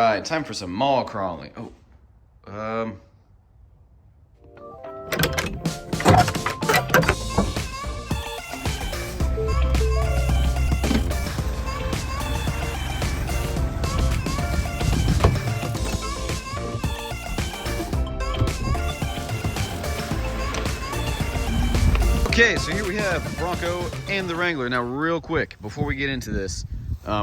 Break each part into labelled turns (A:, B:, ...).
A: All right, time for some mall crawling. Okay, so here we have the Bronco and the Wrangler. Now, real quick, before we get into this,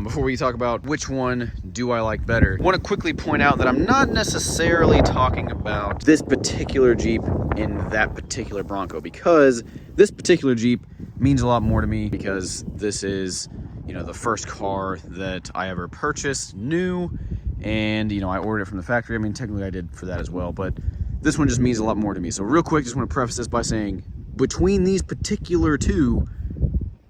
A: before we talk about which one do I like better, I want to quickly point out that I'm not necessarily talking about this particular Jeep in that particular Bronco, because this particular Jeep means a lot more to me because this is, you know, the first car that I ever purchased new, and, you know, I ordered it from the factory. I mean, technically I did for that as well, but this one just means a lot more to me. So real quick, just want to preface this by saying, between these particular two,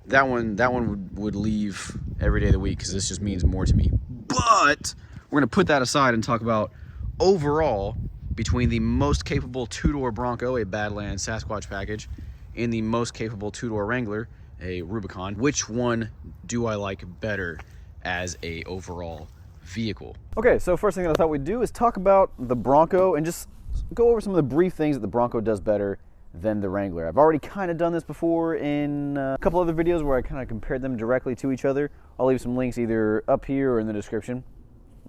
A: that one would leave every day of the week because this just means more to me. But we're gonna put that aside and talk about overall between the most capable two-door Bronco, a Badlands Sasquatch package, and the most capable two-door Wrangler, a Rubicon. Which one do I like better as a overall vehicle?
B: Okay, so first thing that I thought we'd do is talk about the Bronco and just go over some of the brief things that the Bronco does better than the Wrangler. I've already kind of done this before in a couple other videos where I kind of compared them directly to each other. I'll leave some links either up here or in the description.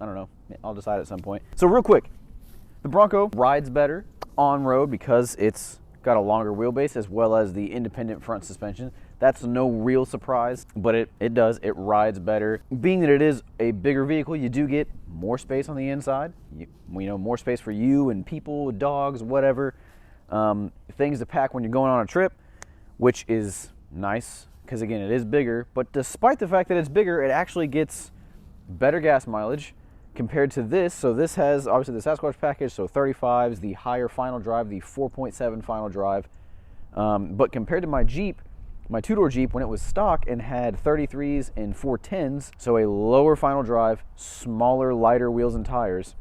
B: I don't know, I'll decide at some point. So real quick, the Bronco rides better on road because it's got a longer wheelbase as well as the independent front suspension. That's no real surprise, but it does, it rides better. Being that it is a bigger vehicle, you do get more space on the inside. You know, more space for you and people, dogs, whatever. Things to pack when you're going on a trip, which is nice because again it is bigger, but despite the fact that it's bigger, it actually gets better gas mileage compared to this. So this has obviously the Sasquatch package, so 35s, the higher final drive, the 4.7 final drive, but compared to my Jeep, my two-door Jeep, when it was stock and had 33s and 410s, so a lower final drive, smaller, lighter wheels and tires,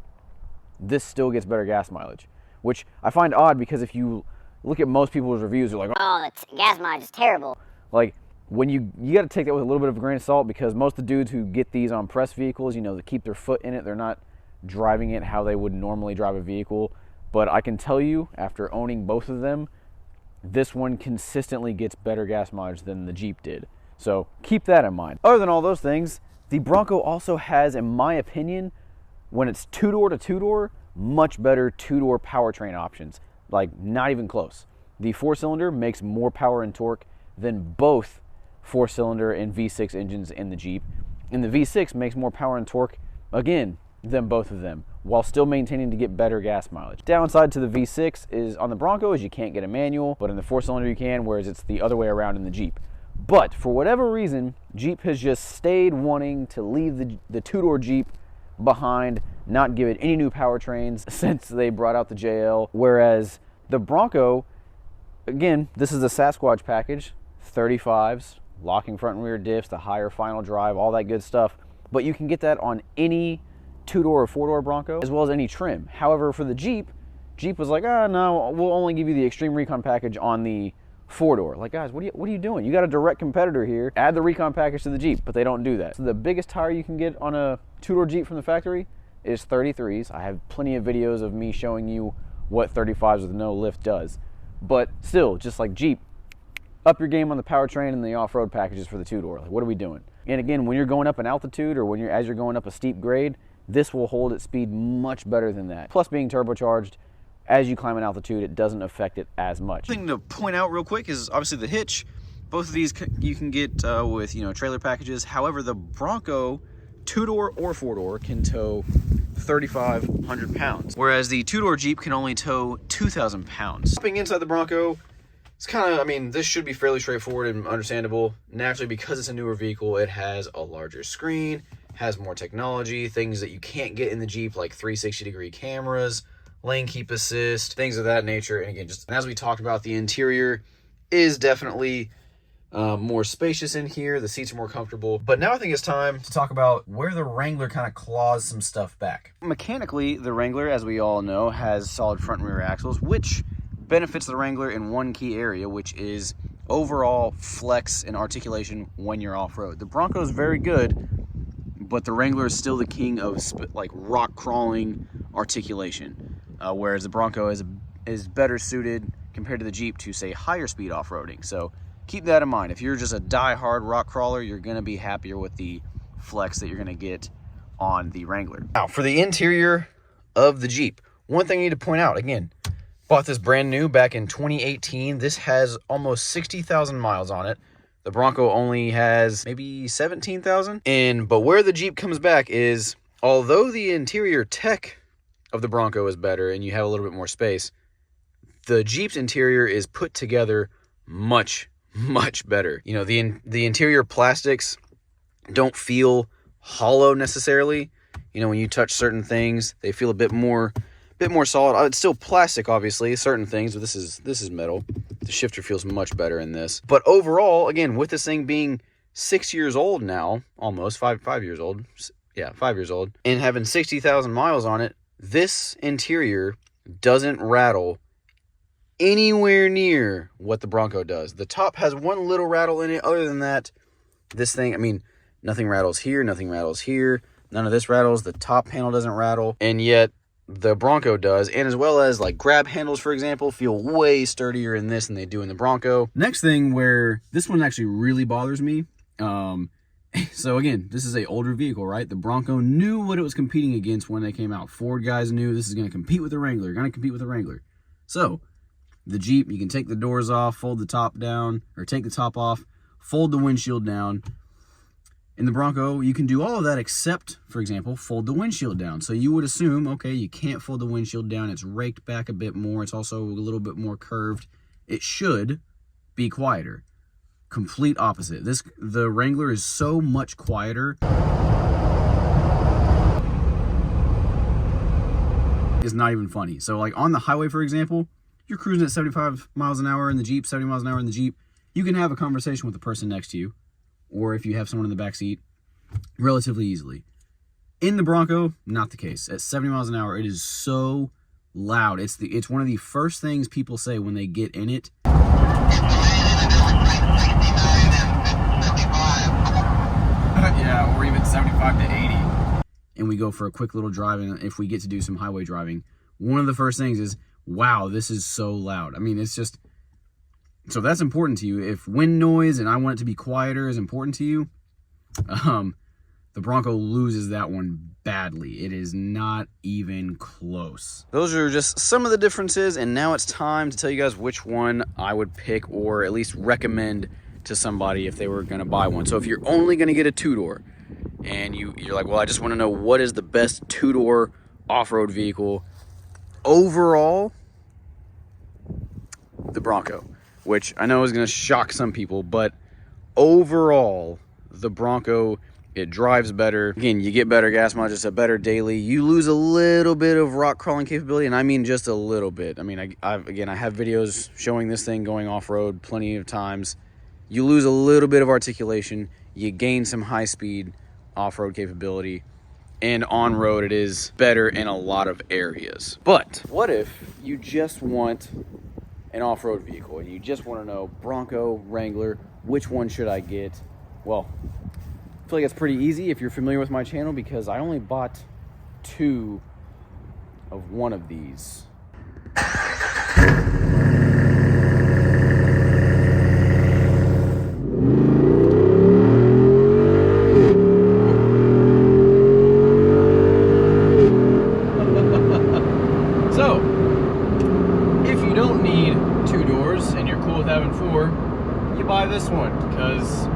B: this still gets better gas mileage, which I find odd because if you look at most people's reviews, they're like,
C: oh, the gas mileage is terrible.
B: Like, when you got to take that with a little bit of a grain of salt, because most of the dudes who get these on press vehicles, you know, they keep their foot in it. They're not driving it how they would normally drive a vehicle. But I can tell you, after owning both of them, this one consistently gets better gas mileage than the Jeep did. So keep that in mind. Other than all those things, the Bronco also has, in my opinion, when it's two-door to two-door, much better two-door powertrain options. Like, not even close. The four-cylinder makes more power and torque than both four-cylinder and V6 engines in the Jeep. And the V6 makes more power and torque, again, than both of them, while still maintaining to get better gas mileage. Downside to the V6 is on the Bronco is you can't get a manual, but in the four-cylinder you can, whereas it's the other way around in the Jeep. But for whatever reason, Jeep has just stayed wanting to leave the two-door Jeep behind, not give it any new powertrains since they brought out the JL, whereas the Bronco, again, this is a Sasquatch package, 35s, locking front and rear diffs, the higher final drive, all that good stuff, but you can get that on any two-door or four-door Bronco, as well as any trim. However, for the Jeep was like, no, we'll only give you the Extreme Recon package on the four-door. Like, guys, what are you doing? You got a direct competitor here. Add the Recon package to the Jeep, but they don't do that. So the biggest tire you can get on a two-door Jeep from the factory is 33s. I have plenty of videos of me showing you what 35s with no lift does. But still, just like Jeep, up your game on the powertrain and the off-road packages for the two-door. Like, what are we doing? And again, when you're going up an altitude or as you're going up a steep grade, this will hold its speed much better than that. Plus, being turbocharged, as you climb an altitude, it doesn't affect it as much.
A: Thing to point out real quick is obviously the hitch. Both of these you can get with, you know, trailer packages. However, the Bronco two-door or four-door can tow 3,500 pounds, whereas the two-door Jeep can only tow 2,000 pounds. Hopping inside the Bronco, it's kind of, I mean, this should be fairly straightforward and understandable. Naturally, because it's a newer vehicle, it has a larger screen, has more technology, things that you can't get in the Jeep, like 360-degree cameras, lane keep assist, things of that nature. And again, just as we talked about, the interior is definitely more spacious in here. The seats are more comfortable. But now I think it's time to talk about where the Wrangler kind of claws some stuff back. Mechanically, the Wrangler, as we all know, has solid front and rear axles, which benefits the Wrangler in one key area, which is overall flex and articulation when you're off-road. The Bronco is very good, but the Wrangler is still the king of like rock crawling articulation, whereas the Bronco is better suited compared to the Jeep to, say, higher speed off-roading. So keep that in mind. If you're just a die-hard rock crawler, you're gonna be happier with the flex that you're gonna get on the Wrangler. Now, for the interior of the Jeep, one thing I need to point out, again, bought this brand new back in 2018. This has almost 60,000 miles on it. The Bronco only has maybe 17,000. But where the Jeep comes back is, although the interior tech of the Bronco is better and you have a little bit more space, the Jeep's interior is put together much, much better. You know, the interior plastics don't feel hollow necessarily. You know, when you touch certain things, they feel a bit more solid. It's still plastic, obviously, certain things, but this is metal. The shifter feels much better in this. But overall, again, with this thing being 6 years old now, almost 5 years old. Yeah, 5 years old, and having 60,000 miles on it, this interior doesn't rattle anywhere near what the Bronco does. The top has one little rattle in it. Other than that, this thing, I mean, nothing rattles here, nothing rattles here. None of this rattles. The top panel doesn't rattle, and yet the Bronco does. And as well as like grab handles, for example, feel way sturdier in this than they do in the Bronco. Next thing, where this one actually really bothers me. So again, this is a older vehicle, right? The Bronco knew what it was competing against when they came out. Ford guys knew this is going to compete with the Wrangler, So the Jeep, you can take the doors off, fold the top down, or take the top off, fold the windshield down. In the Bronco, you can do all of that except, for example, fold the windshield down. So you would assume, okay, you can't fold the windshield down. It's raked back a bit more. It's also a little bit more curved. It should be quieter. Complete opposite. The Wrangler is so much quieter. It's not even funny. So like on the highway, for example, you're cruising at 75 miles an hour in the Jeep, 70 miles an hour in the Jeep. You can have a conversation with the person next to you, or if you have someone in the back seat, relatively easily. In the Bronco, not the case. At 70 miles an hour, it is so loud. It's one of the first things people say when they get in it. Yeah, or even 75 to 80. And we go for a quick little drive, and if we get to do some highway driving, one of the first things is, wow, this is so loud. I mean, it's just... So that's important to you. If wind noise and I want it to be quieter is important to you, the Bronco loses that one badly. It is not even close. Those are just some of the differences, and now it's time to tell you guys which one I would pick, or at least recommend to somebody if they were going to buy one. So if you're only going to get a two-door, and you're like, well, I just want to know what is the best two-door off-road vehicle overall, the Bronco. Which I know is going to shock some people, but overall, the Bronco, it drives better. Again, you get better gas mileage, it's a better daily. You lose a little bit of rock crawling capability, and I mean just a little bit. I mean, I have videos showing this thing going off-road plenty of times. You lose a little bit of articulation. You gain some high-speed off-road capability. And on-road, it is better in a lot of areas. But what if you just want an off-road vehicle and you just want to know Bronco, Wrangler, which one should I get? Well, I feel like it's pretty easy if you're familiar with my channel, because I only bought 2 of one of these. So, if you don't need 2 doors and you're cool with having 4, you buy this one because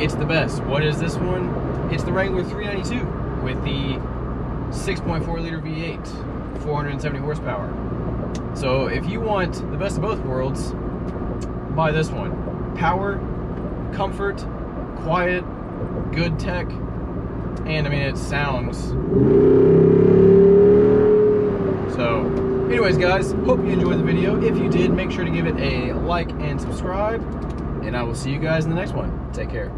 A: it's the best. What is this one? It's the Wrangler 392 with the 6.4 liter V8, 470 horsepower. So if you want the best of both worlds, buy this one. Power, comfort, quiet, good tech, and I mean, it sounds. So anyways, guys, hope you enjoyed the video. If you did, make sure to give it a like and subscribe, and I will see you guys in the next one. Take care.